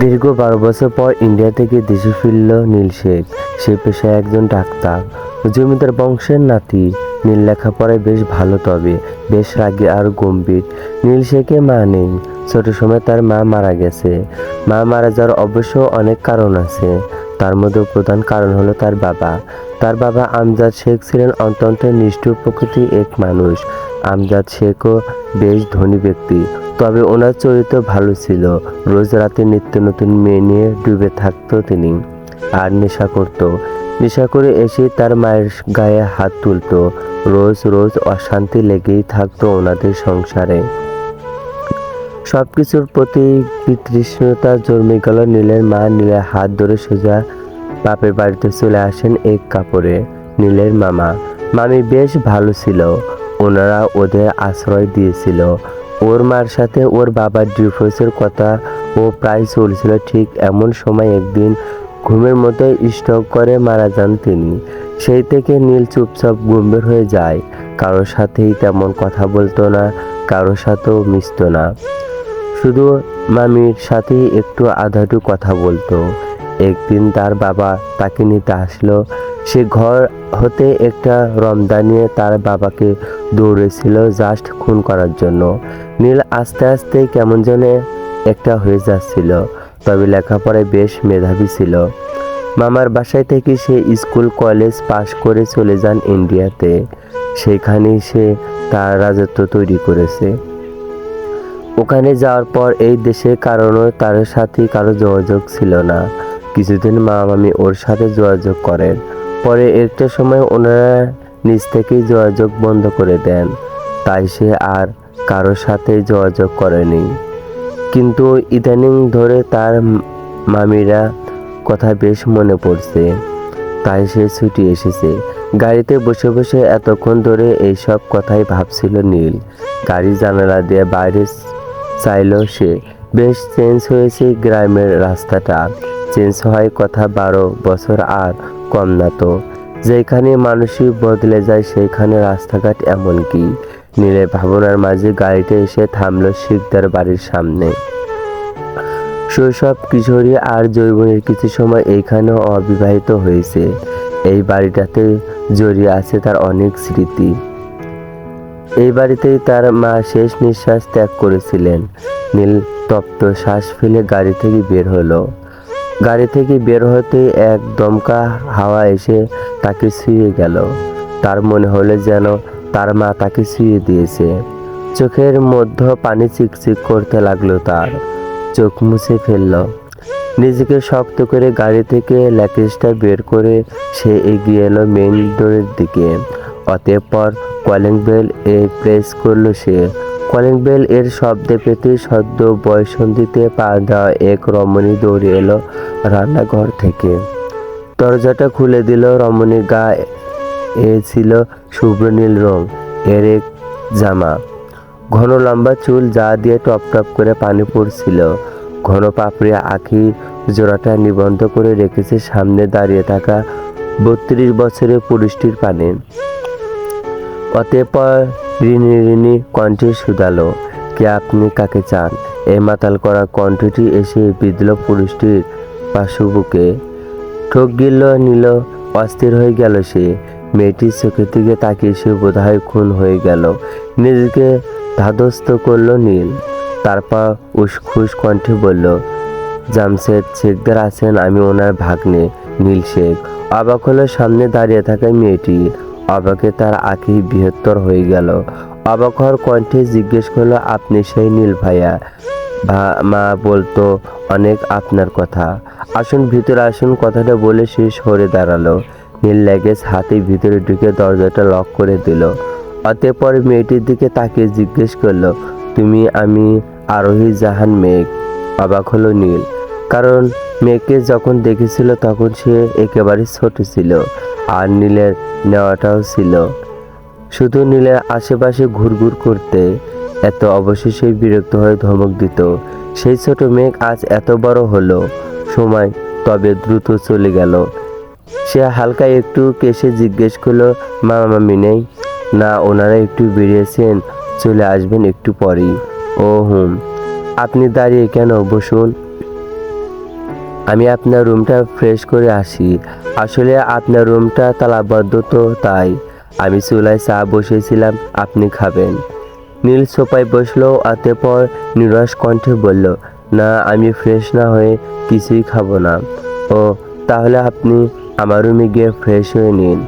দীর্ঘ ১২ বছর পর ইন্ডিয়া থেকে দেশে ফিরল নীল শেখ। সে পেশায় একজন ডাক্তার, জমিদার বংশের নাতি। নীল লেখাপড়ায় বেশ ভালো, তবে বেশ রাগী আর গম্ভীর। নীল শেখের মা নেই। ছোট সময় তার মা মারা গেছে। মা মারা যাওয়ার অবশ্য অনেক কারণ আছে। তার মধ্যে প্রধান কারণ হলো তার বাবা। তার বাবা আমজাদ শেখ ছিলেন অত্যন্ত নিষ্ঠুর প্রকৃতির এক মানুষ। আমজাদ শেখও বেশ ধনী ব্যক্তি, তবে ওনার চরিত্র ভালো ছিল। রোজ রাতে নিত্য নতুন মেয়ে নিয়ে ডুবে থাকতো তিনি, আর নেশা করত। নেশা করে এসে তার মায়ের গায়ে হাত তুলতো। রোজ রোজ অশান্তি লেগেই থাকতো ওনাদের সংসারে। সবকিছুর প্রতি বিতৃষ্ণতা জন্মে গেল নীলের মা। নীলের হাত ধরে সোজা বাপের বাড়িতে চলে আসেন এক কাপড়ে। নীলের মামা মামি বেশ ভালো ছিল, ওনারা ওদের আশ্রয় দিয়েছিল। ওর মার সাথে ওর বাবার ডিভোর্সের কথা ও প্রায় চলছিল। ঠিক এমন সময় একদিন ঘুমের মতো স্ট্রোক করে মারা যান তিনি। সেই থেকে নীল চুপচাপ গম্ভীর হয়ে যায়। কারোর সাথেই তেমন কথা বলতো না, কারোর সাথেও মিশত না। শুধু মামির সাথেই একটু আধাটু কথা বলতো। একদিন তার বাবা তাকে নিতে আসলো। সে ঘর হতে একটা রমদা নিয়ে তার বাবাকে দৌড়েছিল জাস্ট খুন করার জন্য। নীল আস্তে আস্তে কেমন যেন একটা হয়ে যাচ্ছিল, তবে লেখাপড়ায় বেশ মেধাবী ছিল। মামার বাসায় থেকে সে স্কুল কলেজ পাশ করে চলে যান ইন্ডিয়াতে। সেখানেই সে তার রাজত্ব তৈরি করেছে। ওখানে যাওয়ার পর এই দেশের কারণে তার সাথে কারো যোগাযোগ ছিল না। কিছুদিন মামি ওর সাথে যোগাযোগ করেন, পরে একটা সময় ওনারা নিজ থেকেই যোগাযোগ বন্ধ করে দেন। তাই সে আর কারোর সাথে যোগাযোগ করেনি। কিন্তু ইদানিং ধরে তার মামিরা কথা বেশ মনে পড়ছে, তাই সে ছুটি এসেছে। গাড়িতে বসে বসে এতক্ষণ ধরে এইসব কথাই ভাবছিল নীল। গাড়ি জানালা দিয়ে বাইরে চাইল সে। বেশ চেঞ্জ হয়েছে গ্রামের রাস্তাটা। চেঞ্জ হয় কথা ১২ বছর আর কম না তো। যেখানে মানুষই বদলে যায় সেখানে রাস্তাঘাট এমন কি? নীলের ভাবনার মাঝে গাড়িটা এসে থামলো শিকদার বাড়ির সামনে। শৈশব, কিশোরী আর যৌবনের কিছু সময় এইখানেও অবিবাহিত হয়েছে। এই বাড়িটাতে জড়িয়ে আছে তার অনেক স্মৃতি। এই বাড়িতেই তার মা শেষ নিঃশ্বাস ত্যাগ করেছিলেন। নীল তপ্ত শ্বাস ফেলে গাড়ি থেকে বের হলো। গাড়ি থেকে বের হতে এক দমকা হাওয়া এসে তাকে ছুঁয়ে গেল। তার মনে হলো যেন তার মা তাকে ছুঁয়ে দিয়েছে। চোখের মধ্যে পানি চিকচিক করতে লাগলো। তার চোখ মুছে ফেলল। নিজেকে শক্ত করে গাড়ি থেকে ল্যাকেজটা বের করে সে এগিয়ে এলো মেইন ডোরের দিকে। অতঃপর কলিং বেল প্রেস করলো সে। কলিং বেল এর শব্দে পেতে সদ্য বয়ঃসন্ধিতে পা দেওয়া এক রমণী দৌড়ে এলো রান্নাঘর থেকে। দরজাটা খুলে দিল। রমণীর গায়ে ছিল শুভ্র নীল রং এর এক জামা, ঘন লম্বা চুল যা দিয়ে টপ টপ করে পানি পড়ছিল। ঘন পাপড়ি আঁখি জোড়াটা নিবন্ধ করে রেখেছে সামনে দাঁড়িয়ে থাকা ৩২ বছরের পুরুষটির পানে। অতঃপর ঋণী ঋণী কণ্ঠে শুধালো, কে আপনি, কাকে চান? এই মাতাল করা কণ্ঠটি এসে বিঁধল পুরুষটির পাশুবুকে। ঠোক গিলল নীল। অস্থির হয়ে গেল সে। মেয়েটির চোখের দিকে তাকিয়ে সে বোধহয় খুন হয়ে গেল। নিজেকে ধাতস্থ করল নীল। তারপর উসখুস কণ্ঠে বলল, জামশেদ শেখদার আছেন? আমি ওনার ভাগ্নে নীল শেখ। অবাক হলো সামনে দাঁড়িয়ে থাকা মেয়েটি। অবাকে তার আঁখি বৃহত্তর হয়ে গেল। অবাক হওয়ার কণ্ঠে জিজ্ঞেস করলো, আপনি সেই নীল ভাইয়া? মা বলতো অনেক আপনার কথা। আসুন ভিতরে আসুন। কথাটা বলে সে সরে দাঁড়ালো। নীল ল্যাগেজ হাতে ভিতরে ঢুকে দরজাটা লক করে দিল। অতঃপর মেয়েটির দিকে তাকিয়ে জিজ্ঞেস করলো, তুমি? আমি আরোহী জাহান মেঘ। অবাক হলো নীল, কারণ মেয়েকে যখন দেখেছিল তখন সে একেবারে ছোট ছিল, আর নীলের নেওয়াটাও ছিল শুধু নীলের আশেপাশে ঘুরঘুর করতে। এত অবশেষে বিরক্ত হয়ে ধমক দিত, সেই ছোট মেঘ আজ এত বড় হলো। সময় তবে দ্রুত চলে গেল। সে হালকা একটু কেসে জিজ্ঞেস করলো, মামা মামি নেই? না, ওনারা একটু বেরিয়েছেন, চলে আসবেন একটু পরেই। ও হুম। আপনি দাঁড়িয়ে কেন? বসুন। আমি আপনার রুমটা ফ্রেশ করে আসি। আসলে আপনার রুমটা তালাবদ্ধ তো তাই। আমি চুলায় চা বসিয়েছিলাম, আপনি খাবেন। নীল সোফায় বসলো, অতঃপর নিরস কণ্ঠে বলল, না, আমি ফ্রেশ না হয়ে কিছুই খাবো না। ও, তাহলে আপনি আমার রুমে গিয়ে ফ্রেশ হয়ে নিন।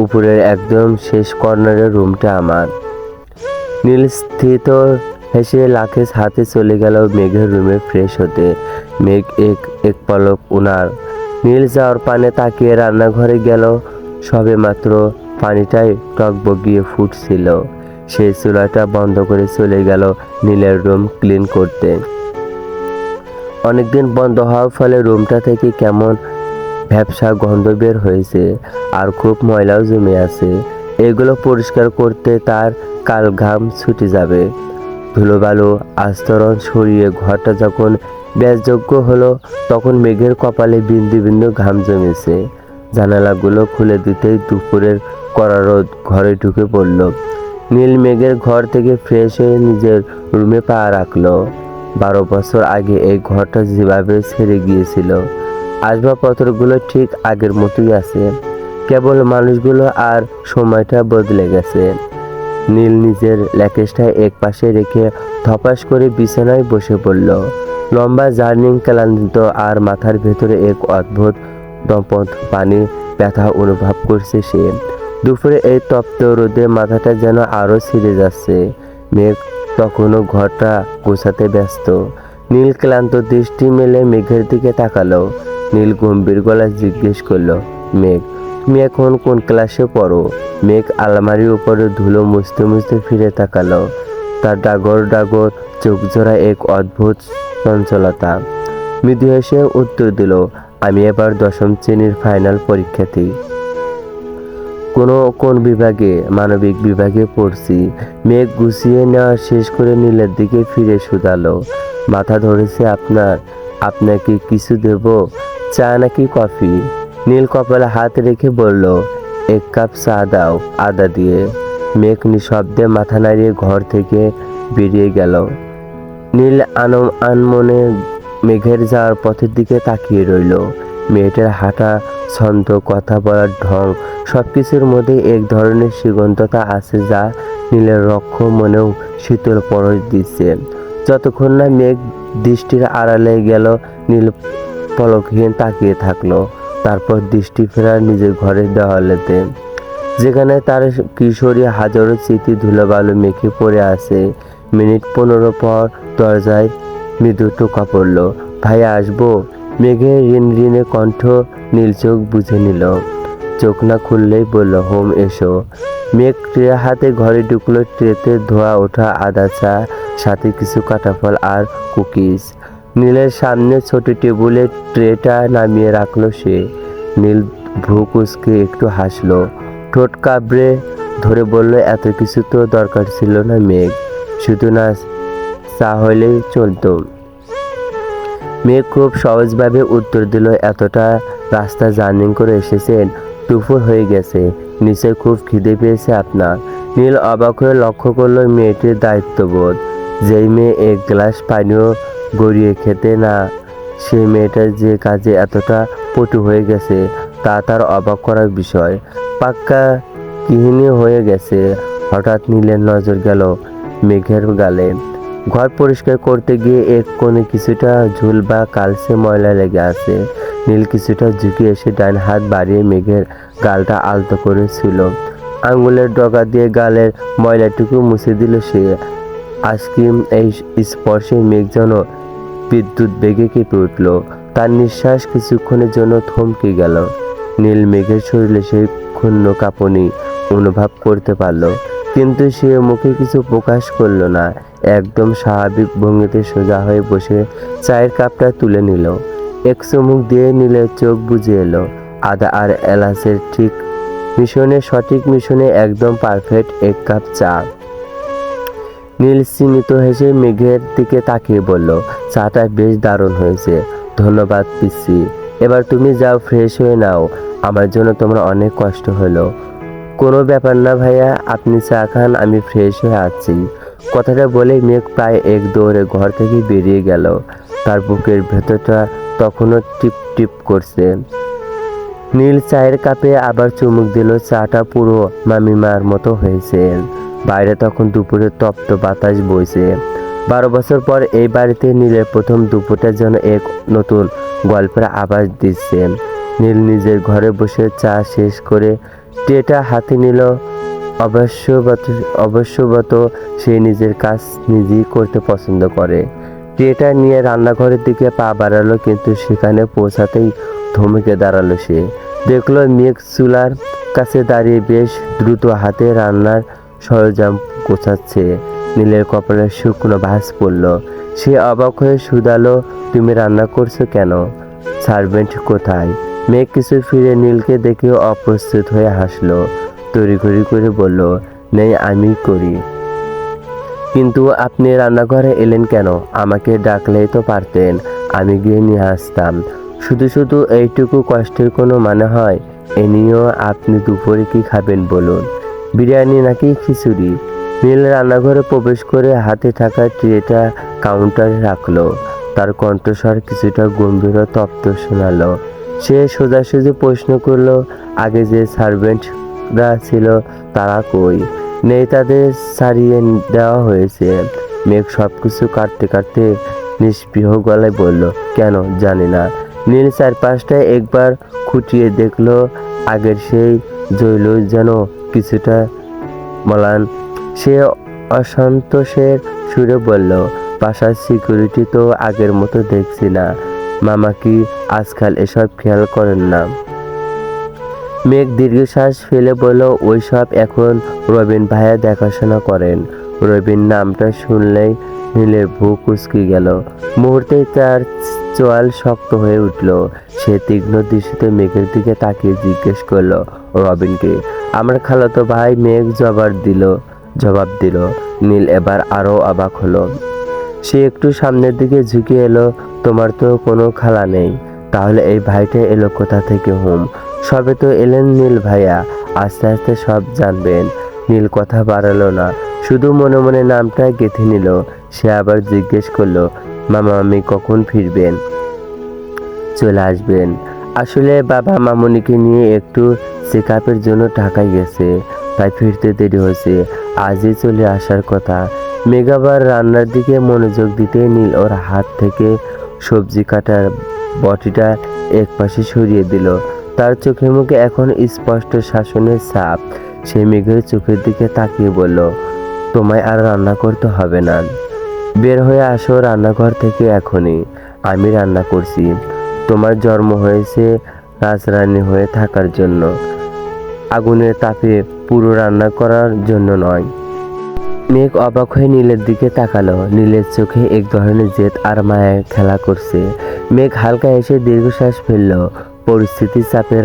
উপরের একদম শেষ কর্নারের রুমটা আমার। নীল স্থিত হেসে লাকেজ হাতে চলে গেল মেঘের রুমে ফ্রেশ হতে। মেঘ এক এক পলক উনার নীল যাওয়ার পানে তাকিয়ে রান্নাঘরে গেল। সবে মাত্র পানিটাই টকবগিয়ে ফুটছিল। সেই চুলাটা বন্ধ করে চলে গেল নীলের রুম ক্লিন করতে। অনেকদিন বন্ধ হওয়ার ফলে রুমটা থেকে কেমন ভ্যাপসা গন্ধ বের হয়েছে, আর খুব ময়লাও জমে আছে। এগুলো পরিষ্কার করতে তার কাল ঘাম ছুটে যাবে। ধুলোবালু আস্তরণ সরিয়ে ঘরটা যখন ব্যাসযোগ্য হলো, তখন মেঘের কপালে বিন্দু বিন্দু ঘাম জমেছে। জানালাগুলো খুলে দিতেই দুপুরের কড়া রোদ ঘরে ঢুকে পড়ল। নীল মেঘের ঘর থেকে ফ্রেশ হয়ে নিজের রুমে পা রাখলো। 12 বছর আগে এই ঘরটা যেভাবে ছেড়ে গিয়েছিল, আসবাবপত্রগুলো ঠিক আগের মতোই আছে, কেবল মানুষগুলো আর সময়টা বদলে গেছে। নীল নিজের ল্যাকেজটা এক পাশে রেখে ধপাস করে বিছানায় বসে পড়ল। লম্বা জার্নিং ক্লান্ত আর মাথার ভেতরে এক অদ্ভুত দম্পত পানি ব্যথা অনুভব করছে সে। দুপুরে এই তপ্ত রোদে মাথাটা যেন আরো ছিঁড়ে যাচ্ছে। মেঘ তখনও ঘরটা গোছাতে ব্যস্ত। নীল ক্লান্ত দৃষ্টি মেলে মেঘের দিকে তাকালো। নীল গম্ভীর গলায় জিজ্ঞেস করলো, মেঘ, তুমি এখন কোন ক্লাসে পড়ো? মেঘ আলমারির উপরে ধুলো মুছতে মুছতে ফিরে তাকালো। তার ডাগর ডাগর চোখ জোড়া এক অদ্ভুত চঞ্চলতা। মৃদু হেসে উত্তর দিল, আমি এবার 10ম শ্রেণীর ফাইনাল পরীক্ষার্থী। কোন বিভাগে? মানবিক বিভাগে পড়ছি। মেঘ গুছিয়ে নেওয়া শেষ করে নীলের দিকে ফিরে শুধালো, মাথা ধরেছে আপনার? আপনাকে কিছু দেব? চা নাকি কফি? নীল কপালে হাত রেখে বলল, 1 কাপ চা দাও, আদা দিয়ে। মেঘ নিঃশব্দে মাথা নাড়িয়ে ঘর থেকে বেরিয়ে গেল। নীল আনমনে মেঘের যাওয়ার পথের দিকে তাকিয়ে রইল। মেয়েটার হাঁটা, ছন্দ, কথা বলার ঢং, সবকিছুর মধ্যে এক ধরনের সুগন্ধতা আছে যা নীলের রক্ষ মনেও শীতল পরশ দিচ্ছে। যতক্ষণ না মেঘ দৃষ্টির আড়ালে গেল, নীল পলকহীন তাকিয়ে থাকলো। তারপর দৃষ্টি ফেরার নিজের ঘরের দেওয়ালেতে, যেখানে তার কিশোরী হাজারো স্মৃতি ধুলোবালু মেখে পড়ে আছে। মিনিট 15 পর দরজায় মৃদু টোকা পড়ল। ভাইয়া আসবো? মেঘের ঋণঋণে কণ্ঠ। নীল চোখ বুঝে নিল। চোখ না খুললেই বলল, হোম এসো। মেঘ ট্রে হাতে ঘরে ঢুকলো। ট্রেতে ধোয়া ওঠা আদা চা, সাথে কিছু কাঁটাফল আর কুকিজ। নীলের সামনে ছোট টেবিলে ট্রেটা নামিয়ে রাখলো সে। নীল ভ্রু কুঁচকে একটু হাসলো, ঠোঁট কামড়ে ধরে বলল, এত কিছু তো দরকার ছিল না মেঘ, শুধু না চা হলেই চলতো। মেঘ খুব সহজভাবে উত্তর দিল, এতটা রাস্তা জার্নি করে এসেছেন, দুপুর হয়ে গেছে, নিশ্চয় খুব খিদে পেয়েছে আপনার। নীল অবাক হয়ে লক্ষ্য করলো মেয়েটির দায়িত্ববোধ। যেই মেয়ে 1 গ্লাস পানিও গড়িয়ে খেতে না, সেই মেয়েটা যে কাজে এতটা পটু হয়ে গেছে তা তার অবাক করার বিষয়। পাক্কা গৃহিণী হয়ে গেছে। হঠাৎ নীলের নজর গেল মেঘের গালে। ঘর পরিষ্কার করতে গিয়ে এক কোণে কিছুটা ঝুল বা কালচে ময়লা লেগে আছে। নীল কিছুটা ঝুঁকে এসে ডান হাত বাড়িয়ে মেঘের গালটা আলতো করেছিল। আঙ্গুলের ডগা দিয়ে গালের ময়লাটুকু মুছে দিল সে। আইসক্রিম এই স্পর্শে মেঘ যেন বিদ্যুৎ বেগে কেঁপে উঠল। তার নিঃশ্বাস কিছুক্ষণের জন্য থমকে গেল। নীল মেঘের শরীরে সেই ক্ষুণ্ণ কাঁপুনি অনুভব করতে পারল, কিন্তু সে মুখে কিছু প্রকাশ করল না। একদম স্বাভাবিক ভঙ্গিতে সোজা হয়ে বসে চায়ের কাপটা তুলে নিল। এক চুমুক দিয়ে নীলের চোখ বুজে এলো। আদা আর এলাচের ঠিক মিশনে, সঠিক মিশনে একদম পারফেক্ট 1 কাপ চা। নীল স্মিত হেসে মেঘের দিকে তাকিয়ে বলল, চাটা বেশ দারুণ হয়েছে। ধন্যবাদ পিসি। এবার তুমি যাও, ফ্রেশ হয়ে নাও। আমার জন্য তোমার অনেক কষ্ট হলো। কোনো ব্যাপার না ভাইয়া, আপনি চা খান, আমি ফ্রেশ হয়ে আছি। কথাটা বলে মেঘ প্রায় এক দৌড়ে ঘর থেকে বেরিয়ে গেল। তার বুকের ভেতরটা তখনও টিপ টিপ করছে। নীল চায়ের কাপে আবার চুমুক দিল। চাটা পুরো মামিমার মতো হয়েছে। বাইরে তখন দুপুরে তপ্ত বাতাস বইছে। 12 বছর পর এই বাড়িতে নীলের প্রথম দুপুরটা যেন এক নতুন গল্পের আভাস দিচ্ছে। নীল নিজের ঘরে বসে চা শেষ করে ট্রেটা হাতে নিল। অবশ্যবত সে নিজের কাজ নিজেই করতে পছন্দ করে। ট্রেটা নিয়ে রান্নাঘরের দিকে পা বাড়ালো, কিন্তু সেখানে পৌঁছাতেই থমকে দাঁড়ালো সে। দেখলো মেঘ চুলার কাছে দাঁড়িয়ে বেশ দ্রুত হাতে রান্নার সরঞ্জাম গোছাচ্ছে। নীলের কপালে শুকনো ভাঁজ পড়ল। সে অবাক হয়ে শুধালো, তুমি রান্না করছো কেন? সার্ভেন্ট কোথায়? মেঘ কিছু ফিরে নীলকে দেখে অপ্রস্তুত হয়ে হাসলো। তড়িঘড়ি করে বলল, নেই, আমি করি। কিন্তু আপনি রান্নাঘরে এলেন কেন? আমাকে ডাকলেই তো পারতেন, আমি গিয়ে নিয়ে আসতাম। শুধু শুধু এইটুকু কষ্টের কোনো মানে হয়? এ নিয়েও আপনি দুপুরে কি খাবেন বলুন? বিরিয়ানি নাকি খিচুড়ি? নীল রান্নাঘরে প্রবেশ করে হাতে থাকা ট্রেটা কাউন্টারে রাখলো। তার কণ্ঠস্বর কিছুটা গম্ভীর ও তপ্ত শোনালো। সে সোজাসুজি প্রশ্ন করলো, আগে যে সার্ভেন্টরা ছিল তারা কই? নেই, তাদের ছাড়িয়ে দেওয়া হয়েছে। মেঘ সবকিছু কাটতে কাটতে নিষ্পৃহ গলায় বলল, কেন জানি না। নীল চারপাশটায় একবার খুঁটিয়ে দেখলো। আগের সেই জৈল যেন কিছুটা ম্লান। সে অসন্তোষের সুরে বলল, বাসার সিকিউরিটি তো আগের মতো দেখছি না। মামা কি আজকাল এসব খেয়াল করেন না? মেঘ দীর্ঘশ্বাস ফেলে বলল, ওই সব এখন রবিন ভাইয়া দেখাশোনা করেন। রবিন নামটা শুনলেই নীলের বুক কুঁচকে গেল। মুহূর্তেই তার চোয়াল শক্ত হয়ে উঠল। সে তীক্ষ্ণ দৃষ্টিতে মেঘের দিকে তাকিয়ে জিজ্ঞেস করলো, রবিনকে? আমার খালাতো ভাই। মেঘ জবাব দিল। নীল এবার আরো অবাক হলো। সে একটু সামনের দিকে ঝুঁকে এলো। তোমার তো কোনো খালা নেই, তাহলে এই ভাইটা এলো কোথা থেকে? সবে তো এলেন নীল ভাইয়া, আস্তে আস্তে সব জানবেন। নীল কথা বাড়ালো না, শুধু মনে মনে নামটা গেঁথে নিল। সে আবার জিজ্ঞেস করলো, মামা মামি কখন ফিরবেন? চলে আসবেন। আসলে বাবা মামুনিকে নিয়ে একটু চেক আপের জন্য ঢাকায় গেছে, তাই ফিরতে দেরি হয়েছে। আজই চলে আসার কথা। মেঘাবার রান্নার দিকে মনোযোগ দিতে নীল ওর হাত থেকে সবজি কাটার বটিটা একপাশে সরিয়ে দিল। তার চোখে মুখে এখন স্পষ্ট শাসনের ছাপ। সে মেঘের চোখের দিকে তাকিয়ে বলল, তোমায় আর রান্না করতে হবে না। বের হয়ে আসো রান্নাঘর থেকে এখনই। আমি রান্না করছি। তোমার জন্ম হয়েছে রাজরানী হয়ে থাকার জন্য, আগুনের তাপে পুরো রান্না করার জন্য নয়। মেঘ অবাক হয়ে নীলের দিকে তাকালো। নীলের চোখে এক ধরনের জেদ আর মায়া খেলা করছে। মেঘ হালকা এসে দীর্ঘশ্বাস ফেলল। পরিস্থিতির চাপে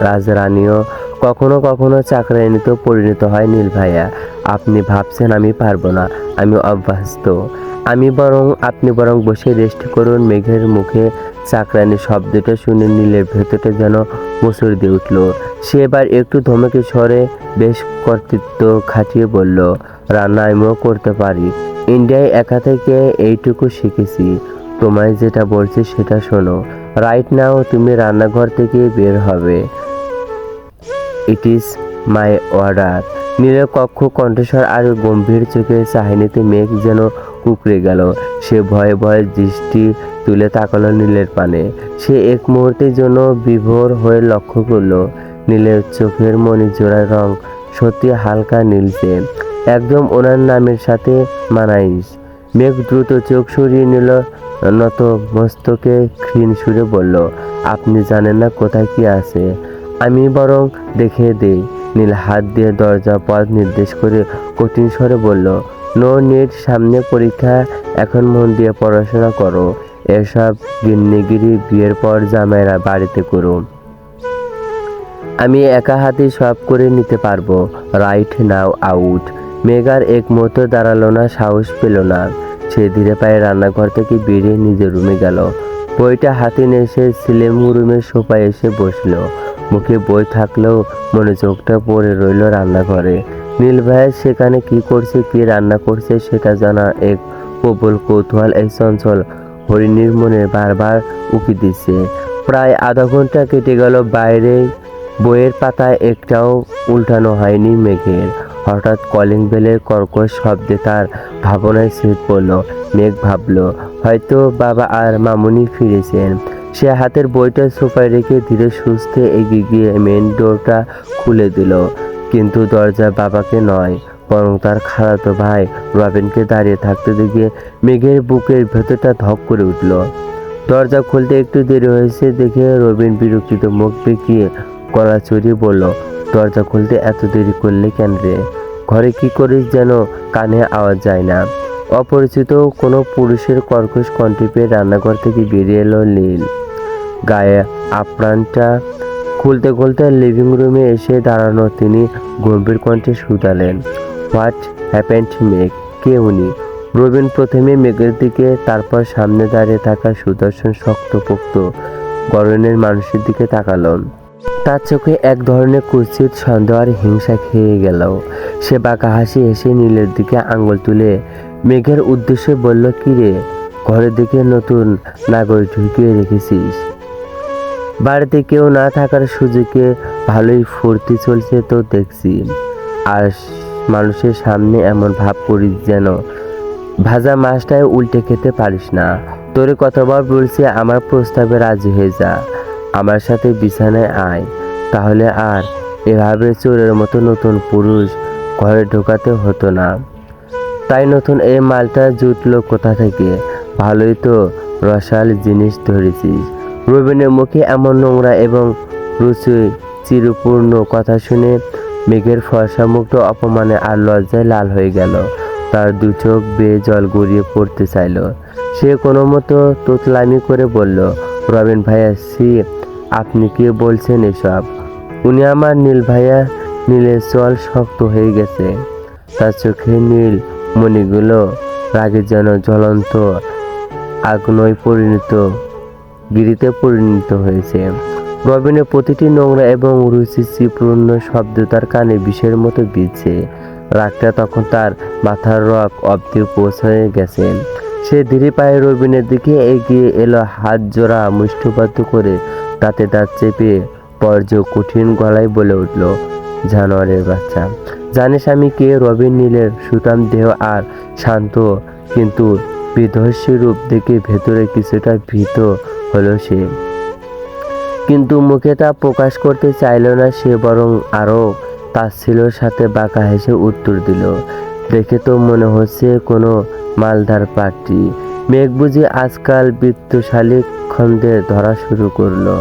রাজরানীও কখনো কখনো চাকরানিতে পরিণত হয়। নীল ভাইয়া, আপনি ভাবছেন আমি পারবো না? আমি অভ্যস্ত। আপনি বরং বসে রেস্ট করুন। মেঘের মুখে চাকরানি শব্দটা শুনে নীলের ভেতরটা যেন মুসুর দিয়ে উঠল। সে এবার একটু ধমকে স্বরে বেশ কর্তৃত্ব খাটিয়ে বলল, রান্না আমিও করতে পারি। ইন্ডিয়ায় একা থেকে এইটুকু শিখেছি। তোমায় যেটা বলছি সেটা শোনো। রাইট নাও তুমি রান্নাঘর থেকে বের হবে। It is my order. নীলের কক্ষ কণ্ঠস্বর আর গম্ভীর চোখের চাহনিতে মেঘ যেন কুঁকড়ে গেল। সে ভয়ে ভয়ে দৃষ্টি তুলে তাকালো নীলের পানে। সে এক মুহূর্তের জন্য বিভোর হয়ে লক্ষ্য করলো নীলের চোখের মণি জোড়ার রং সত্যি হালকা নীলচে, একদম ওনার নামের সাথে মানাইস। মেঘ দ্রুত চোখ সরিয়ে নিল। নত মস্তকে ক্ষীণ সুরে বলল, আপনি জানেন না কোথায় কি আছে? আমি বরং দেখে দেই। নীল হাত দিয়ে দরজা পথ নির্দেশ করে কঠিন স্বরে বলল, নো নিড, সামনে পরীক্ষা, এখন মন দিয়ে পড়াশোনা করো। এসব গিন্নিগিরি বিয়ের পর জামাইরা বাড়িতে করো। আমি একা হাতে সব করে নিতে পারবো। Right now out. মেঘার এক মুহূর্ত দাঁড়ালো না, সাহস পেল না। সে ধীরে পায়ে রান্নাঘর থেকে বেরিয়ে নিজের রুমে গেল। বইটা হাতে নিয়ে সে সিলিং রুমের সোফায় এসে বসলো। মুখে বই থাকলেও মনোযোগটা পড়ে রইল রান্নাঘরে। নীল ভাইয়া সেখানে কি করছে, কি রান্না করছে সেটা জানা এক প্রবল কৌতূহল এই চঞ্চল হরিণীর মনে বারবার উকি দিচ্ছে। প্রায় আধা ঘন্টা কেটে গেল, বাইরে বইয়ের পাতায় একটাও উল্টানো হয়নি মেঘের। হঠাৎ কলিং বেলের কর্কশ শব্দে তার ভাবনায় ছেদ পড়ল। মেঘ ভাবল, হয়তো বাবা আর মামুনি ফিরেছেন। সে হাতের বইটা সোফায় রেখে ধীরে সুস্থে এগিয়ে গিয়ে মেন ডোরটা খুলে দিল। কিন্তু দরজা বাবাকে নয়, বরং তার খালাতো ভাই রবিনকে দাঁড়িয়ে থাকতে দেখে মেঘের বুকের ভেতরটা ধক করে উঠল। দরজা খুলতে একটু দেরি হয়েছে দেখে রবিন বিরক্তিত মুখ বেঁকিয়ে গলা চড়িয়ে বলল, দরজা খুলতে এত দেরি করলে কেন রে? ঘরে কি করিস যেন কানে আওয়াজ যায় না। অপরিচিত কোনো পুরুষের কর্কশ কণ্ঠে পেয়ে রান্নাঘর থেকে বেরিয়ে এলো নীল। গায়ে আপ্রাণটা খুলতে খুলতে লিভিং রুমে এসে দাঁড়ানো তিনি গম্ভীর কণ্ঠে শুধালেন, হোয়াট হ্যাপেন্ড মেঘ? কে উনি? রবিন প্রথমে মেঘের দিকে, তারপর সামনে দাঁড়িয়ে থাকা সুদর্শন শক্তপোক্ত গড়নের মানুষের দিকে তাকালো। তার চোখে এক ধরনের কুৎসিত সন্দেহ আর হিংসা খেয়ে গেল। সে বাঁকা হাসি হেসে নীলের দিকে আঙুল তুলে মেঘের উদ্দেশ্যে বলল, কি রে, ঘরের দিকে নতুন নাগরিক ঢুকিয়ে রেখেছিস? বাড়িতে কেউ না থাকার সুযোগে ভালোই ফুর্তি চলছে তো দেখছি। আর মানুষের সামনে এমন ভাব করিস যেন ভাজা মাছটাই উল্টে খেতে পারিস না। তোরে কতবার বলছি আমার প্রস্তাবে রাজি হয়ে যা, আমার সাথে বিছানায় আয়, তাহলে আর এভাবে চোরের মতো নতুন পুরুষ ঘরে ঢোকাতে হতো না। তাই নতুন এই মালটা জুটলো কোথা থেকে? ভালোই তো রসাল জিনিস ধরেছিস। রবিনের মুখে এমন নোংরা এবং রুচি চিরপূর্ণ কথা শুনে মেঘের ফর্সা মুখটা অপমানে আর লজ্জায় লাল হয়ে গেল। তার দু চোখ বেয়ে জল গড়িয়ে পড়তে চাইল। সে কোনো মতো তোতলামি করে বলল, রবিন ভাইয়া, আপনি কি বলছেন এসব? উনি আমার নীল ভাইয়া। নীলের চল শক্ত হয়ে গেছে। তার চোখে নীল মণিগুলো রাগে যেন জ্বলন্ত আগ্নেয় গিরিতে পরিণত হয়েছে। রবিনের প্রতিটি নোংরা এবং রুচিপূর্ণ শব্দ তার কানে বিষের মতো বিঁধছে। রাগটা তখন তার মাথার রক অব্দি পৌঁছে গেছে। সে ধীরে পায়ে রবিনের দিকে এগিয়ে এলো, হাত জোড়া মুষ্টিবদ্ধ করে দাঁতে দাঁত চেপে পর্য কঠিন গলায় বলে উঠল, জানোয়ারের বাচ্চা, জানিস আমি কে? রবিন নীলের সুঠাম দেহ আর শান্ত কিন্তু বিধ্বংসী রূপ দেখে ভেতরে কিছুটা ভীত হলো সে, কিন্তু মুখে তা প্রকাশ করতে চাইল না। সে বরং আরো তাচ্ছিল্যের সাথে বাঁকা হেসে উত্তর দিল, দেখে তো মনে হচ্ছে কোনো মালদার পার্টি। মেঘ বুঝি আজকাল বৃত্তশালী খন্দে ধরা শুরু করলো।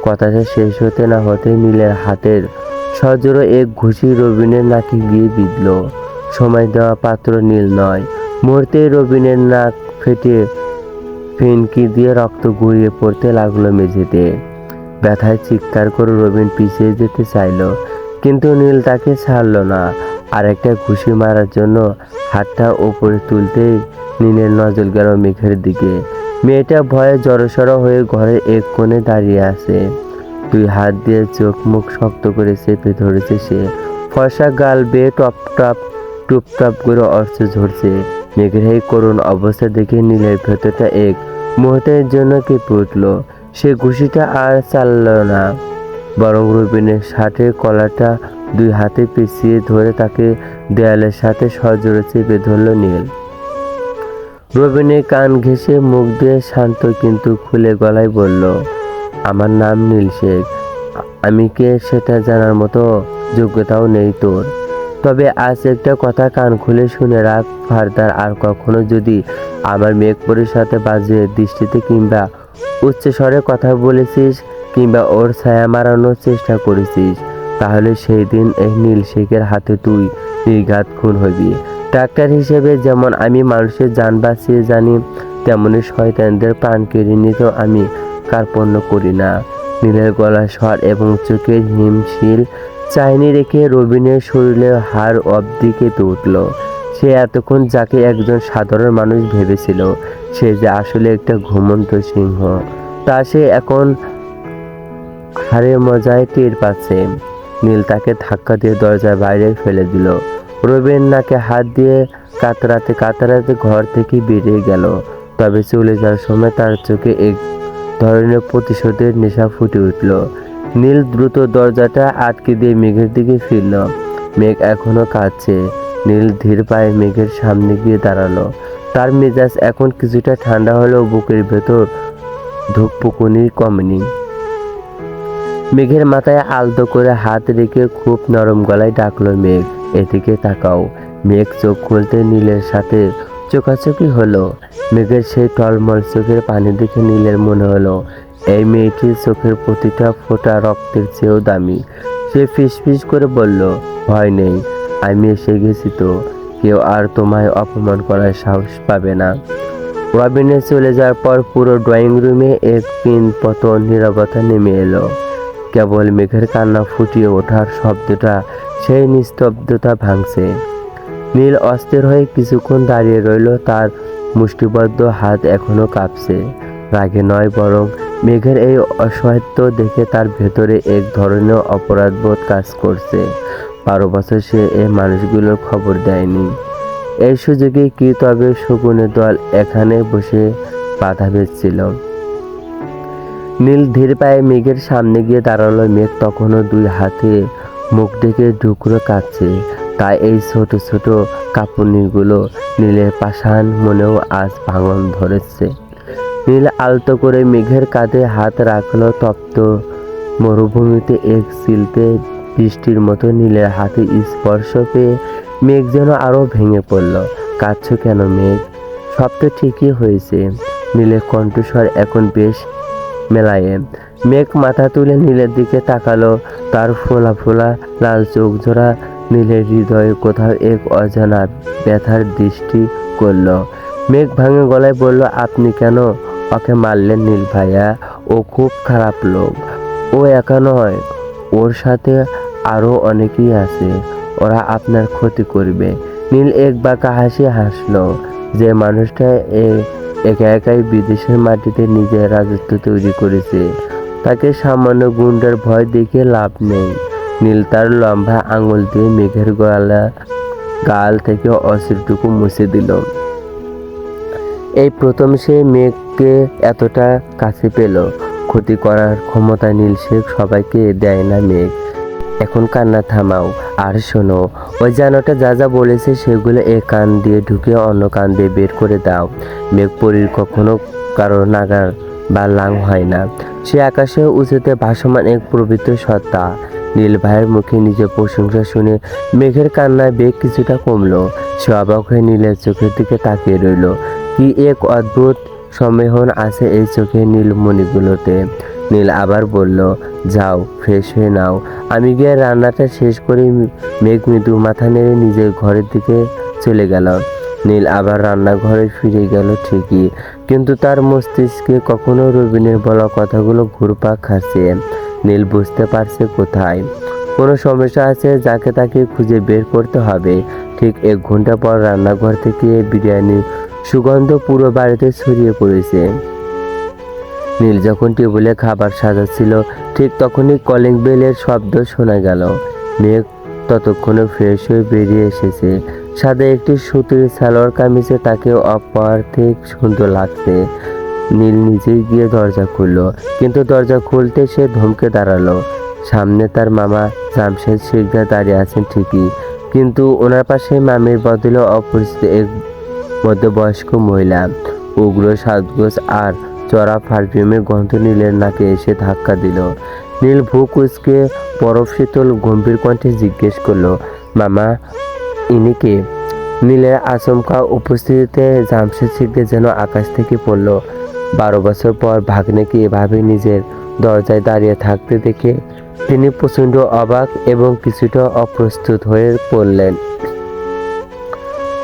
কথাটা শেষ হতে না হতে নীলের হাতের সজোরে এক ঘুষি রবিনের নাকে গিয়ে বিঁধল। সময় দেওয়া পাত্র নীল নয়। মুহূর্তেই রবিনের নাক ফেটে ফিনকি দিয়ে রক্ত গড়িয়ে পড়তে লাগলো মেঝেতে। ব্যথায় চিৎকার করে রবিন পিছিয়ে যেতে চাইল, কিন্তু নীল তাকে ছাড়ল না। আর একটা ঘুষি মারার জন্য হাতটা ওপরে তুলতেই নীলের নজর গেল মেঘের দিকে। মেয়েটা ভয়ে জড়সড় হয়ে ঘরের এক কোণে দাঁড়িয়ে আছে। দুই হাত দিয়ে চোখ মুখ শক্ত করে চেপে ধরেছে সে। ফর্সা গাল বেয়ে টুপটাপ করে অশ্রু ঝরছে। মেঘের এই করুণ অবস্থা দেখে নীলের ভেতরটা এক মুহূর্তের জন্য কেঁপে উঠল। সে ঘুষিটা আর চালল না, বরং রবিনের শার্টের কলারটা দুই হাতে পেঁচিয়ে ধরে তাকে দেয়ালের সাথে সজোরে চেপে ধরল নীল। রবিনের কান ঘেঁষে মুখ দিয়ে শান্ত কিন্তু খুলে গলায় বলল, আমার নাম নীল শেখ। আমি কে সেটা জানার মতো যোগ্যতাও নেই তোর। তবে আজ একটা কথা কান খুলে শুনে রাখ, ফার্দার আর কখনো যদি আমার মেঘপুরের সাথে বাজে দৃষ্টিতে কিংবা উচ্চস্বরে কথা বলেছিস কিংবা ওর ছায়া মারানোর চেষ্টা করেছিস, তাহলে সেই দিন এই নীল শেখের হাতে তুই নির্ঘাত খুন হবি। ডাক্তার হিসেবে যেমন আমি মানুষের জান বাঁচিয়ে জানি, তেমনি শয়তানদের প্রাণ কেড়ে নিতেও আমি কার্পণ্য করি না। নীলের গলা স্বর এবং চোখের হিমশীল চাহনি রেখে রবিনের শরীরের হাড় অবধি কেঁপে উঠল। সে এতক্ষণ যাকে একজন সাধারণ মানুষ ভেবেছিল, সে যে আসলে একটা ঘুমন্ত সিংহ, তা সে এখন হাড়ে মজায় টের পাচ্ছে। নীল তাকে ধাক্কা দিয়ে দরজার বাইরে ফেলে দিল। রবিন নাকে হাত দিয়ে কাতরাতে কাতরাতে ঘর থেকে বেরিয়ে গেল। তবে চলে যাওয়ার সময় তার চোখে এক ধরনের প্রতিশোধের নেশা ফুটে উঠল। নীল দ্রুত দরজাটা আটকে দিয়ে মেঘের দিকে ফিরল। মেঘ এখনো কাঁদছে। নীল ধীর পায়ে মেঘের সামনে গিয়ে দাঁড়ালো। তার মেজাজ এখন কিছুটা ঠান্ডা হলেও বুকের ভেতর ধুকপুকুনি কমেনি। মেঘের মাথায় আলতো করে হাত রেখে খুব নরম গলায় ডাকলো, মেঘ এদিকে তাকাও। মেঘ চোখ খুলতে নীলের সাথে চোখাচোখি হলো। মেঘের সেই টলমল চোখের পানি দেখে নীলের মনে হলো এই মেয়েটির চোখের প্রতিটা ফোঁটা রক্তের চেয়েও দামি। সে ফিসফিস করে বলল, ভয় নেই, আমি এসে গেছি তো, কেউ আর তোমায় অপমান করার সাহস পাবে না। রবিনের চলে যাওয়ার পর পুরো ড্রয়িং রুমে এক পিনপতন নীরবতা নেমে এলো। কেবল মেঘের কান্না ফুটিয়ে ওঠার শব্দটা সেই নিস্তব্ধতা ভাঙছে। নীল অস্থির হয়ে কিছুক্ষণ দাঁড়িয়ে রইল। তার মুষ্টিবদ্ধ হাত এখনো কাঁপছে। রাগে নয়, বরং মেঘের এই অসহায়ত্ব দেখে তার ভেতরে এক ধরনের অপরাধবোধ কাজ করছে। 12 বছর সে এই মানুষগুলোর খবর দেয়নি। এই সুযোগে কি তবে শকুনের দল এখানে বসে বাধা বেঁধছিল? নীল ধীর পায়ে মেঘের সামনে গিয়ে দাঁড়ালো। মেঘ তখনও 2 হাতে মুখ ঢেকে ঢুকরো কাঁদছে। তাই এই ছোট ছোট কাঁপুনিগুলো নীলের পাষাণ মনেও আজ ভাঙন ধরেছে। নীল আলতো করে মেঘের কাঁধে হাত রাখলো। তপ্ত মরুভূমিতে এক সিলতে বৃষ্টির মতো নীলের হাতে স্পর্শ পেয়ে মেঘ যেন আরো ভেঙে পড়ল। কাঁদছো কেন মেঘ? সব তো ঠিকই হয়েছে। নীলের কণ্ঠস্বর এখন বেশ মেলায়েম। মেঘ মাথা তুলে নীলের দিকে তাকালো। তার ফোলা ফোলা লাল চোখ জোড়া নীলের হৃদয়ে কোথাও এক অজানা ব্যথার দৃষ্টি করল। মেঘ ভাঙে গলায় বলল, আপনি কেন ওকে মারলেন নীল ভাইয়া? ও খুব খারাপ লোক। ও একা নয়, ওর সাথে আরো অনেকেই আছে। ওরা আপনার ক্ষতি করবে। নীল এক বাঁকা হাসি হাসলো। যে মানুষটা একা একাই বিদেশের মাটিতে নিজের রাজত্ব তৈরি করেছে, তাকে সামান্য গুন্ডার ভয় দেখে লাভ নেই। নীল তার লম্বা আঙুল দিয়ে মেঘের গাল থেকে অশ্রুটুকু মুছে দিল। এই প্রথম সে মেঘকে এতটা কাছে পেল। ক্ষতি করার ক্ষমতা নীল শেখ সবাইকে দেয় না মেঘ। এখন কান্না থামাও আর শোনো, ওই জানোটা যা যা বলেছে সেগুলো এক কান দিয়ে ঢুকে অন্য কান দিয়ে বের করে দাও। মেঘ পরীর কখনো কারো নাগার বা লাং হয় না। সে আকাশে উঁচুতে ভাসমান এক পবিত্র সত্তা। নীল ভাইয়ের মুখে নিজের প্রশংসা শুনে মেঘের কান্নায় বেগ কিছুটা কমলো। সে অবাক হয়ে নীলের চোখের দিকে তাকিয়ে রইল। কি এক অদ্ভুত সম্মেলন আছে এই চোখের নীলমণিগুলোতে। নীল আবার বলল, যাও ফ্রেশ হয়ে নাও, আমি গিয়ে রান্নাটা শেষ করে। মেঘ মৃদু মাথা নেড়ে নিজের ঘরের দিকে চলে গেল। নীল আবার রান্নাঘরে ফিরে গেল ঠিকই, কিন্তু তার মস্তিষ্কে কখনো রবিনের বলা কথাগুলো ঘুরপাক খাচ্ছে। নীল বুঝতে পারছে কোথায় কোনো সমস্যা আছে, যাকে তাকে খুঁজে বের করতে হবে। ঠিক 1 ঘন্টা পর রান্নাঘর থেকে বিরিয়ানির সুগন্ধ পুরো বাড়িতে ছড়িয়ে পড়েছে। নীল যখন টেবিলে খাবার সাজাচ্ছিল, ঠিক তখনই কলিং বেলের শব্দ শোনা গেল। মেঘ ততক্ষণে ফ্রেশ হয়ে বেরিয়ে এসেছে। সাদা একটি সুতির সালোয়ার কামিজে তাকে অপার্থিক সুন্দর লাগছে। নীল নিজেই গিয়ে দরজা খুলল, কিন্তু দরজা খুলতে সে ধমকে দাঁড়ালো। সামনে তার মামা জামশেদ শিকদার দাঁড়িয়ে আছেন ঠিকই, কিন্তু ওনার পাশে মামির বদলে অপরিচিত এক মধ্যবয়স্ক মহিলা। উগ্র সাজগোজ আর চড়া পারফিউমের গন্ধ নীলের নাকে এসে ধাক্কা দিল। নীল ভূ কুঁচকে বরফ শীতল গম্ভীর কণ্ঠে জিজ্ঞেস করলো, মামা ইনি কে? নীলের আচমকা উপস্থিতিতে জামশেদ শিকদার যেন আকাশ থেকে পড়ল। 12 বছর পর ভাগ্নেকে এভাবে নিজের দরজায় দাঁড়িয়ে থাকতে দেখে তিনি প্রচণ্ড অবাক এবং কিছুটা অপ্রস্তুত হয়ে পড়লেন।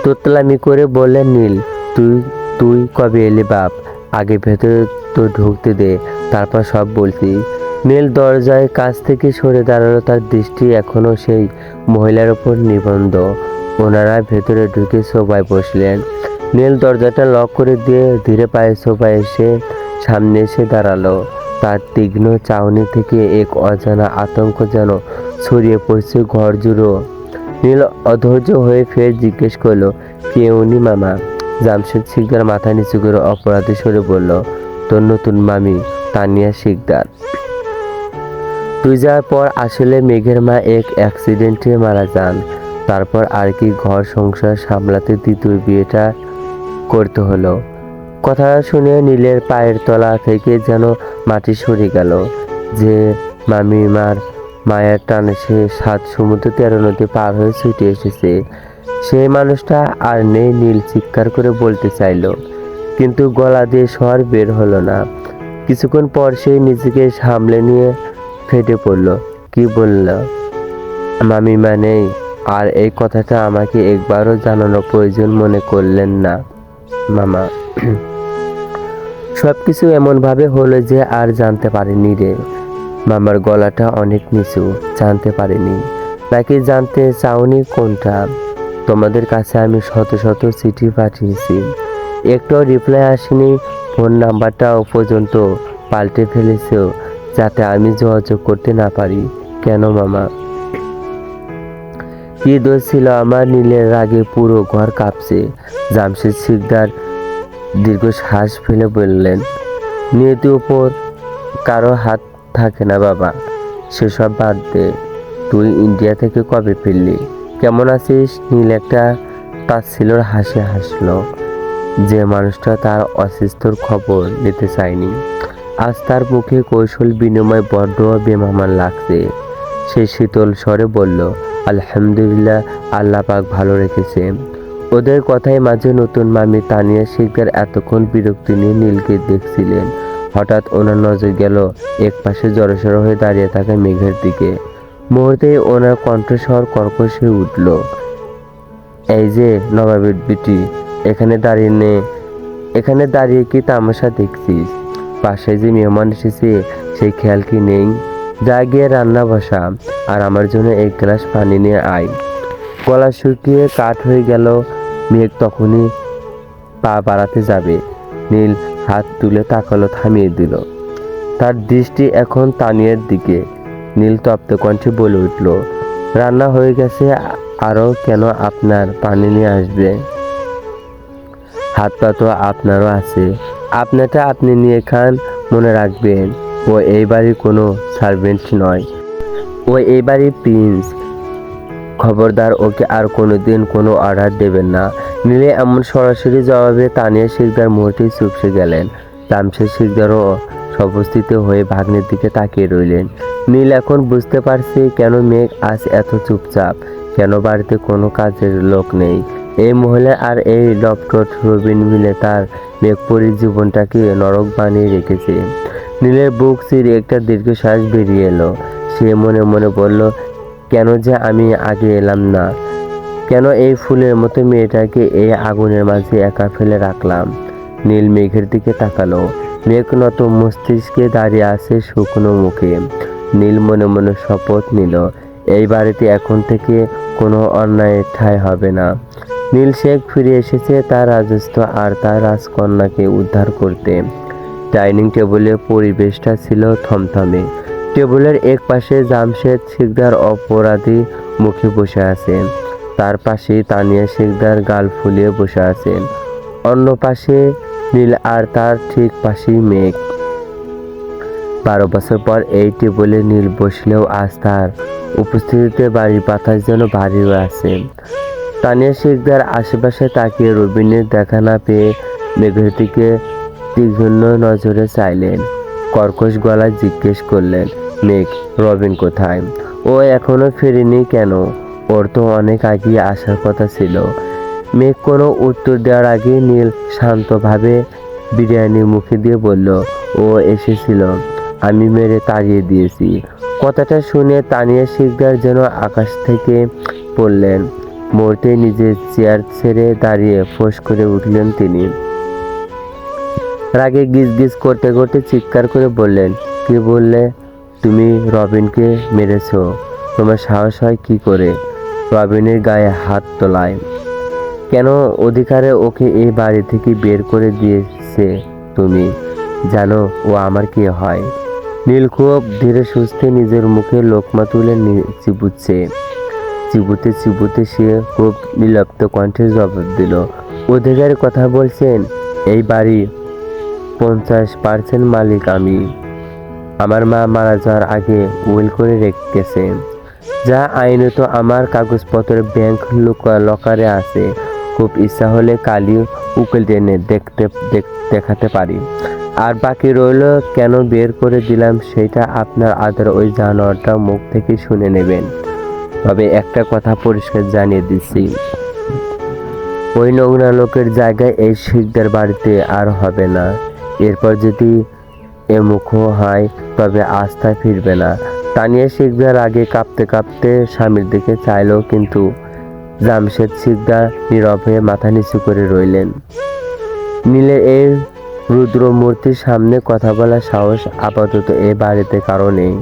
তোতলামি করে বললেন, নীল তুই কবে এলি বাপ? আগে ভেতরে তো ঢুকতে দে, তারপর সব বলছি। নীল দরজায় কাছ থেকে সরে দাঁড়ালো। তার দৃষ্টি এখনো সেই মহিলার উপর নিবদ্ধ। ওনারা ভেতরে ঢুকে সোফায় বসলেন। নীল দরজাটা লক করে দিয়ে ধীরে পায়ে সোফায় সামনে এসে দাঁড়ালো। তার তীক্ষ্ণ চাহনি থেকে এক অজানা আতঙ্ক যেন ছড়িয়ে পড়ছে ঘর জুড়ো। নীল অধৈর্য হয়ে ফের জিজ্ঞেস করলো, কে উনি মামা? জামশেদ শিকদার মাথা নিচু করে অপরাধী সরে বলল, তোর নতুন মামি তানিয়া শিকদার। তুই যাওয়ার পর আসলে মেঘের মা এক অ্যাক্সিডেন্টে মারা যান। তারপর আর কি ঘর সংসার সামলাতে দ্বিতীয় বিয়েটা করতে হলো। কথাটা শুনে নীলের পায়ের তলা থেকে যেন মাটি সরে গেল। যে মামিমার মায়ের টানে সে 7 সমুদ্র 13 নদী পার হয়ে ছুটে এসেছে, সেই মানুষটা আর নেই। নীল চিৎকার করে বলতে চাইল, কিন্তু গলা দিয়ে স্বর বের হলো না। কিছুক্ষণ পর সে নিজেকে সামলে নিয়ে ফেটে পড়ল, কি বলল, মামিমা নেই। আর এই কথাটা আমাকে একবারও জানানোর প্রয়োজন মনে করলেন না মামা? সবকিছু এমনভাবে হলো যে আর জানতে পারিনি রে। মামার গলাটা অনেক নিচু। জানতে পারিনি নাকি জানতে চাওনি কোনটা? তোমাদের কাছে আমি শত শত চিঠি পাঠিয়েছি, একটাও রিপ্লাই আসেনি। ফোন নাম্বারটাও পর্যন্ত পাল্টে ফেলেছো যাতে আমি যোগাযোগ করতে না পারি। কেন মামা? কি দোষ ছিল আমার? নীলের রাগে পুরো ঘর কাঁপছে। জামশেদ শিকদার দীর্ঘশ্বাস ফেলে বললেন, নিয়তির উপর কারো হাত থাকে না বাবা, সেসব বাদ দে। তুই ইন্ডিয়া থেকে কবে ফিরলি? কেমন আছিস? নীল একটা তাচ্ছিল্যের হাসি হাসলো। যে মানুষটা তার অসুস্থর খবর নিতে চায়নি, আজ তার মুখে কৌশল বিনিময় বড্ড বেমানান লাগছে। সে শীতল স্বরে বলল, আলহামদুলিল্লাহ, আল্লাহ পাক ভালো রেখেছে। ওদের কথায় মাঝে নতুন মামি তানিয়া শিকদার এতক্ষণ বিরক্তি নিয়ে নীলকে দেখছিলেন। হঠাৎ ওনার নজর গেল এক পাশে জড়সড় হয়ে দাঁড়িয়ে থাকা মেঘের দিকে। মুহূর্তেই ওনার কণ্ঠস্বর কর্কশ হয়ে উঠল, এই যে নবাবের বিটি, এখানে দাঁড়িয়ে কি তামাশা দেখছিস? পাশে যে মেহমান এসেছে সেই খেয়াল কি নেই? যা গিয়ে রান্না বসা, আর আমার জন্য 1 গ্লাস পানি নিয়ে আয়। গলা শুকিয়ে কাঠ হয়ে গেল। মেঘ তখনই পা বাড়াতে যাবে, নীল হাত তুলে তাকালো, থামিয়ে দিল। তার দৃষ্টি এখন তানিয়ার দিকে। নীল তপ্ত কণ্ঠে বলে উঠল, রান্না হয়ে গেছে, আরও কেন আপনার? পানি নিয়ে আসবে। হাত পা তো আপনারও আছে, আপনারটা আপনি নিয়ে খান। মনে রাখবেন, ও এই বাড়ির কোনো সার্ভেন্ট নয়, ও এই বাড়ির প্রিন্স। খবরদার, ওকে আর কোনোদিন কোনো অর্ডার দেবেন না। নীলে এমন সরাসরি জবাবে তানিয়া শিকদার মুহূর্তেই চুপসে গেলেন। জামশেদ শিকদারও সবস্থিত হয়ে ভাগ্নের দিকে তাকিয়ে রইলেন। নীল এখন বুঝতে পারছে কেন মেঘ আজ এত চুপচাপ, কেন বাড়িতে কোনো কাজের লোক নেই। এই মহিলা আর এই লপটট রবিন মিলে তার মেঘপরির জীবনটাকে নরক বানিয়ে রেখেছে। নীলের বুক চিরে একটা দীর্ঘশ্বাস বেরিয়ে এলো। সে মনে মনে বলল, কেন যে আমি আগে এলাম না? কেন এই ফুলের মতো মেয়েটাকে এই আগুনের মাঝে একা ফেলে রাখলাম? নীল মেঘের দিকে তাকালো। মেঘ নত মস্তিষ্কে দাঁড়িয়ে আছে শুকনো মুখে। নীল মনে মনে শপথ নিল, এই বাড়িতে এখন থেকে কোনো অন্যায় ঠাঁই হবে না। নীল শেখ ফিরে এসেছে তার রাজত্ব আর তার রাজকন্যাকে উদ্ধার করতে। ডাইনিং টেবিলের পরিবেশটা ছিল থমথমে। টেবিলের এক পাশে জামশেদ শিকদার অপরাধী মুখে বসে আছেন, তার পাশে তানিয়া শিকদার গাল ফুলিয়ে বসে আছেন। অন্য পাশে নীল আর তার ঠিক পাশেই মেঘ। 12 বছর পর এই টেবিলে নীল বসলেও আজ তার উপস্থিতিতে বাড়ির বাতাস যেন ভারী হয়ে আছে। তানিয়া শিকদার আশেপাশে তাকিয়ে রবিনের দেখা না পেয়ে মেঘের দিকে তীক্ষ্ণ নজরে চাইলেন। কর্কশ গলায় জিজ্ঞেস করলেন, মেঘ, রবিন কোথায়? ও এখনো ফেরেনি কেন? ওর তো অনেক আগে আসার কথা ছিল। মেঘ কোনো উত্তর দেওয়ার আগে নীল শান্তভাবে বিরিয়ানি মুখে দিয়ে বলল, ও এসেছিল, আমি মেরে তাড়িয়ে দিয়েছি। কথাটা শুনে তানিয়া শিকদার যেন আকাশ থেকে পড়লেন। মুহূর্তে নিজের চেয়ার ছেড়ে দাঁড়িয়ে ফোঁস করে উঠলেন তিনি। রাগে গিজ গিজ করতে করতে চিৎকার করে বললেন, কি বললে? তুমি রবিনকে মেরেছ? তোমার সাহস হয় কি করে রবিনের গায়ে হাত তোলায়? কেন অধিকারে ওকে এই বাড়ি থেকে বের করে দিয়েছে তুমি? জানো ও আমার কি হয়? নীল খুব ধীরে সুস্থে নিজের মুখে লোকমা তুলে চিবুতে চিবুতে সে খুব নির্লিপ্ত কণ্ঠে জবাব দিল, ও অধিকারের কথা বলছেন? এই বাড়ি 50% মালিক আমি। আমার মা মারা যাওয়ার আগে উইল করে রেখেছে, যা আইনত আমার কাগজপত্র ব্যাংক লকারে আছে। খুব ইচ্ছা হলে কালি উকিল টেনে দেখাতে পারি। আর বাকি রইল কেন বের করে দিলাম সেটা আপনার আদর ওই জানোয়ারটা মুখ থেকে শুনে নেবেন। তবে একটা কথা পরিষ্কার জানিয়ে দিচ্ছি, ওই নোংরা লোকের জায়গায় এই শিকদার বাড়িতে আর হবে না। এরপর যদি এমুখো হয় তবে আস্থায় ফিরবে না। তানিয়া শিকদার আগে কাঁপতে কাঁপতে স্বামীর দিকে চাইল, কিন্তু জামশেদ শিকদার নীরব হয়ে মাথা নিচু করে রইলেন। নীলের এই রুদ্রমূর্তির সামনে কথা বলার সাহস আপাতত এ বাড়িতে কারো নেই।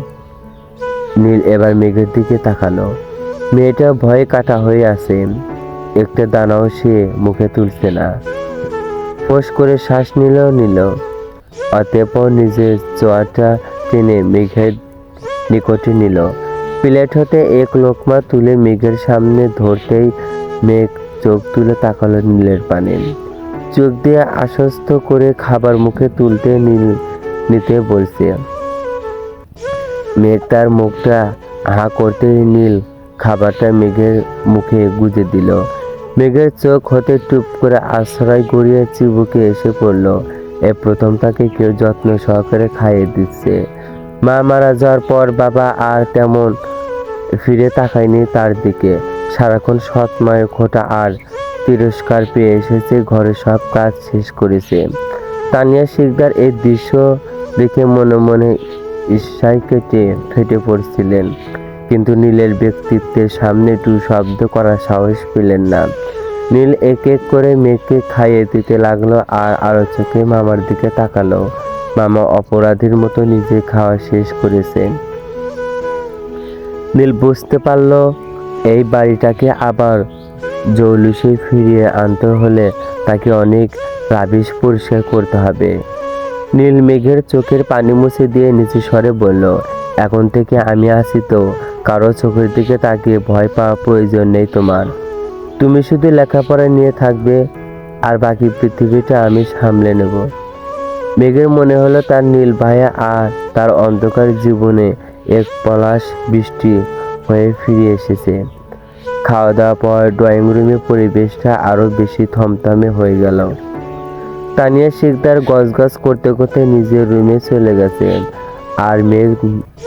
নীল এবার মেঘের দিকে তাকালো। মেয়েটা ভয়ে কাটা হয়ে আছে, একটা দানাও সে মুখে তুলছে না। ফোঁস করে শ্বাস নিল। অতঃপর নিজের চোয়াটা টেনে মেঘের নিকটে নিল। প্লেট হতে এক লোকমা তুলে মেঘের সামনে ধরতেই মেঘ চোখ তুলে তাকালো নীলের পানে। চোখ দিয়ে আশ্বস্ত করে খাবার মুখে তুলতে নিতে বলছে। মেঘ তার মুখটা হা করতে নীল খাবারটা মেঘের মুখে গুজে দিল। মেঘের চোখ হতে টুপ করে আশ্রয় গড়িয়ে চিবুকে এসে পড়ল। এ প্রথম তাকে কেউ যত্ন সহকারে খাইয়ে দিচ্ছে। মা মারা যাওয়ার পর বাবা আর তেমন ফিরে তাকায়নি তার দিকে। সারাক্ষণ সৎ মায়ের খোঁটা আর তিরস্কার পেয়ে এসেছে, ঘরে সব কাজ শেষ করেছে। তানিয়া শিকদার এই দৃশ্য দেখে মনে মনে ঈর্ষায় ফেটে পড়ছিলেন, কিন্তু নীলের ব্যক্তিত্বের সামনে টু শব্দ করার সাহস পেলেন না। নীল এক এক করে মেয়েকে খাইয়ে দিতে লাগলো আর আরো চোখে মামার দিকে তাকালো। মামা অপরাধীর মতো নিজে খাওয়া শেষ করেছেন। নীল বুঝতে পারল এই বাড়িটাকে আবার জৌলুসে ফিরিয়ে আনতে হলে তাকে অনেক রাবিশ পরিষ্কার করতে হবে। নীল মেঘের চোখের পানি মুছে দিয়ে নিচু স্বরে বলল, এখন থেকে আমি আছি তো, কারো চোখের দিকে তাকিয়ে ভয় পাওয়ার প্রয়োজন নেই তোমার। তুমি শুধু লেখাপড়া নিয়ে থাকবে, আর বাকি পৃথিবীটা আমি সামলে নেব। মেঘের মনে হলো তার নীল ভাইয়া আর তার অন্ধকার জীবনে এক পলাশ বৃষ্টি হয়ে ফিরে এসেছে। খাওয়া দাওয়া পর ড্রয়িং রুমে পরিবেশটা আরো বেশি থমথমে হয়ে গেল। তানিয়া শিকদার গজগজ করতে করতে নিজের রুমে চলে গেছেন, আর মেঘ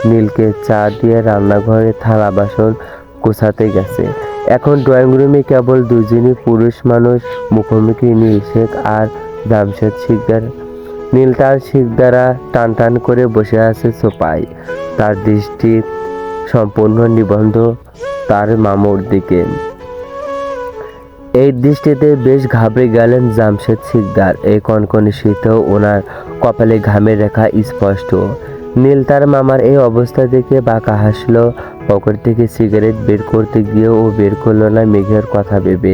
নীলকে চা দিয়ে রান্নাঘরে থালা বাসন গোছাতে গেছে। এখন ড্রয়িং রুমে কেবল দুজনই পুরুষ মানুষ মুখোমুখি, নীল শেখ আর জামশেদ শিকদার। নীল তার শিকদারা টান টান করে বসে আছে সোফায়, তার দৃষ্টি সম্পূর্ণ নিবন্ধ তার মামুর দিকে। এই দৃষ্টিতে বেশ ঘাবড়ে গেলেন জামশেদ শিকদার। এই কনকনে শীতেও ওনার কপালে ঘামের রেখা স্পষ্ট। নীল তার মামার এই অবস্থা দেখে বাঁকা হাসলো। পকেট থেকে সিগারেট বের করতে গিয়েও ও বের করলো না মেঘের কথা ভেবে।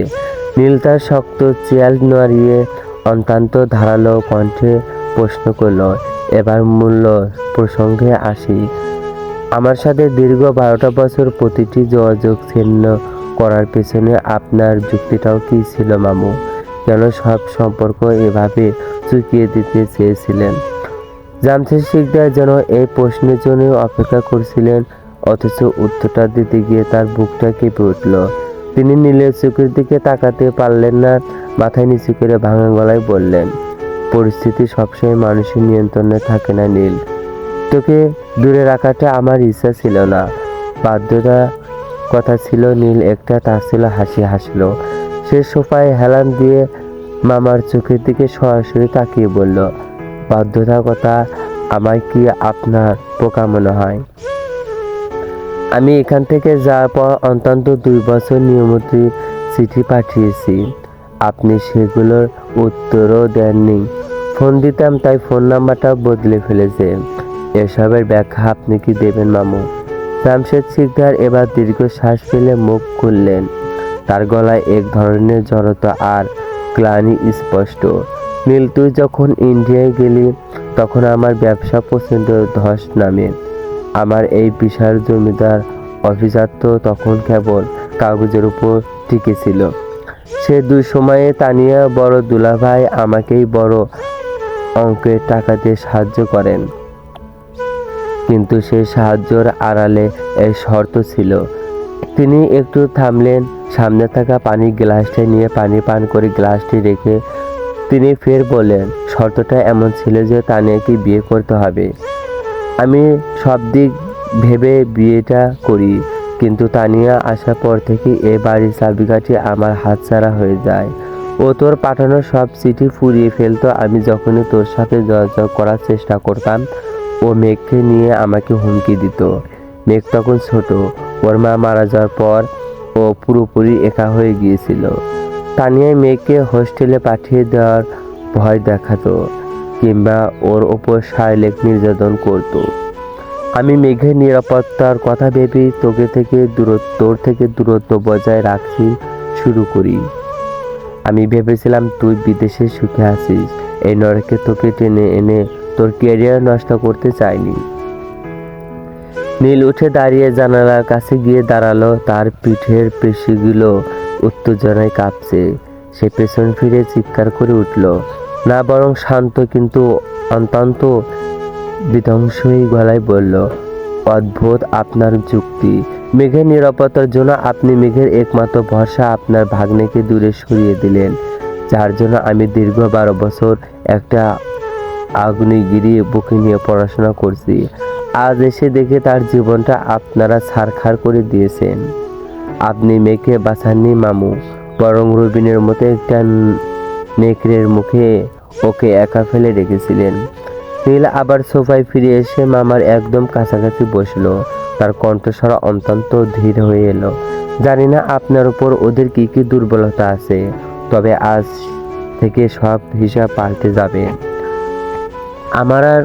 নীল তার শক্ত চেয়ার নাড়িয়ে অত্যন্ত ধারালো কণ্ঠে প্রশ্ন করলো, এবার মূল্য প্রসঙ্গে আসি। আমার সাথে দীর্ঘ 12টা বছর প্রতিটি যোগাযোগ ছিন্ন করার পেছনে আপনার যুক্তিটাও কি ছিল মামু? কেন সব সম্পর্ক এভাবে চুকিয়ে দিতে চেয়েছিলেন? জামশেদ শিকদার যেন এই প্রশ্নের জন্য অপেক্ষা করছিলেন, অথচ উত্তরটা দিতে গিয়ে তার বুকটা কেঁপে উঠল। তিনি নীলের চোখের দিকে তাকাতে পারলেন না। মাথায় নিচু করে ভাঙা গলায় বললেন, পরিস্থিতি সবসময় মানুষের নিয়ন্ত্রণে থাকে না নীল। তোকে দূরে রাখাটা আমার ইচ্ছা ছিল না, বাধ্যতা কথা ছিল। নীল একটা তাচ্ছিল্য হাসি হাসলো। সে সোফায় হেলান দিয়ে মামার চোখের দিকে সরাসরি তাকিয়ে বলল, বাধ্যতার কথা আমায় কি আপনার পোকা মনে হয়? আমি এখান থেকে যাওয়ার পর অন্তত 2 বছর নিয়মিত চিঠি পাঠিয়েছি, আপনি সেগুলোর উত্তরও দেননি। ফোন দিতাম, তাই ফোন নাম্বারটা বদলে ফেলেছে। এসবের ব্যাখ্যা আপনি কি দেবেন মামু? জামশেদ শিকদার এবার দীর্ঘ শ্বাস ফেলে মুখ খুললেন। তার গলায় এক ধরনের জড়তা আর গ্লানি স্পষ্ট। নীল, তুই যখন ইন্ডিয়ায় গেলি তখন আমার ব্যবসা প্রচণ্ড ধস নামে। আমার এই বিশাল জমিদার অভিজাত্য তখন কেবল কাগজের উপর টিকে ছিল। সে দুই সময়ে তানিয়া বড় দুলাভাই আমাকেই বড় অঙ্কের টাকা দিয়ে সাহায্য করেন, কিন্তু সেই সাহায্যের আড়ালে এই শর্ত ছিল। তিনি একটু থামলেন, সামনে থাকা পানির গ্লাসটা নিয়ে পানি পান করে গ্লাসটি রেখে তিনি ফের বললেন, শর্তটা এমন ছিল যে তানিয়াকে বিয়ে করতে হবে। আমি সব দিক ভেবে বিয়েটা করি, কিন্তু তানিয়া আসার পর থেকে এ বাড়ির চাবিকাঠি আমার হাতছাড়া হয়ে যায়। ও তোর পাঠানো সব চিঠি ফুরিয়ে ফেলতো। আমি যখনই তোর সাথে যোগাযোগ করার চেষ্টা করতাম, ও মেঘকে নিয়ে আমাকে হুমকি দিত। মেঘ তখন ছোট, ওর মা মারা যাওয়ার পর ও পুরোপুরি একা হয়ে গিয়েছিল। তানিয়া মেঘকে হোস্টেলে পাঠিয়ে দেওয়ার ভয় দেখাতো, কিংবা ওর ওপর শারীরিক নির্যাতন করতো। আমি মেঘের নিরাপত্তার কথা ভেবেই তোর থেকে দূরত্ব বজায় রাখতে শুরু করি। আমি ভেবেছিলাম তুই বিদেশে সুখে আছিস, এই নরকে তোকে টেনে এনে তোর ক্যারিয়ার নষ্ট করতে চাইনি। নীল উঠে দাঁড়িয়ে জানালার কাছে গিয়ে দাঁড়ালো। তার পিঠের পেশিগুলো উত্তেজনায় কাঁপছে। সে পেছন ফিরে চিৎকার করে উঠল, না বরং শান্ত কিন্তু অত্যন্ত বিধ্বংসী গলায় বলল, অদ্ভুত আপনার যুক্তি। মেঘের নিরাপত্তার জন্য আপনি মেঘের একমাত্র ভরসা আপনার ভাগ্নেকে দূরে সরিয়ে দিলেন, যার জন্য আমি দীর্ঘ 12 বছর একটা আগ্নেয়গিরি বুকে নিয়ে পড়াশোনা করছি। আজ এসে দেখে তার জীবনটা আপনারা ছারখার করে দিয়েছেন। আপনি মেয়েকে বাঁচাননি মামু, বরং রবিনের মতো একটা নেকড়ের মুখে ওকে একা ফেলে রেখেছিলেন। নীল আবার সোফায় ফিরে এসে মামার একদম কাছাকাছি বসলো। তার কণ্ঠস্বর অত্যন্ত ধীর হয়ে এলো, জানি না আপনার উপর ওদের কি কি দুর্বলতা আছে, তবে আজ থেকে সব হিসাব পাল্টে যাবে। আমার আর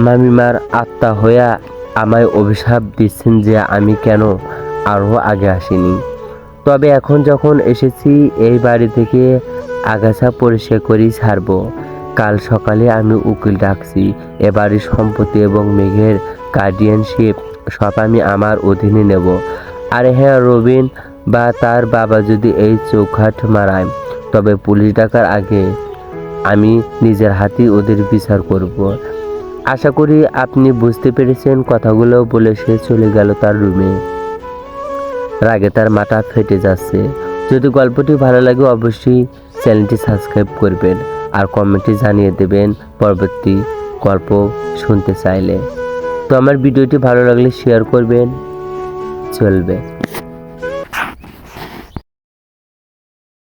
মামিমার আত্মা হইয়া আমায় অভিশাপ দিচ্ছেন যে আমি কেন আরও আগে আসিনি। তবে এখন যখন এসেছি, এই বাড়ি থেকে আগাছা পরিষ্কার করেই ছাড়ব। কাল সকালে আমি উকিল ডাকছি। এ বাড়ির সম্পত্তি এবং মেঘের গার্ডিয়ানশিপ সব আমি আমার অধীনে নেব। আর হ্যাঁ, রবিন বা তার বাবা যদি এই চৌখাট মারায়, তবে পুলিশ ডাকার আগে আমি নিজের হাতেই ওদের বিচার করব। আশা করি আপনি বুঝতে পেরেছেন। কথাগুলো বলে সে চলে গেল তার রুমে। রাগে তার মাথা ফেটে যাচ্ছে। যদি গল্পটি ভালো লাগে অবশ্যই চ্যানেলটি সাবস্ক্রাইব করবেন আর কমেন্টে জানিয়ে দেবেন পরবর্তী গল্প শুনতে চাইলে। তো আমার ভিডিওটি ভালো লাগলে শেয়ার করবেন, চলবে।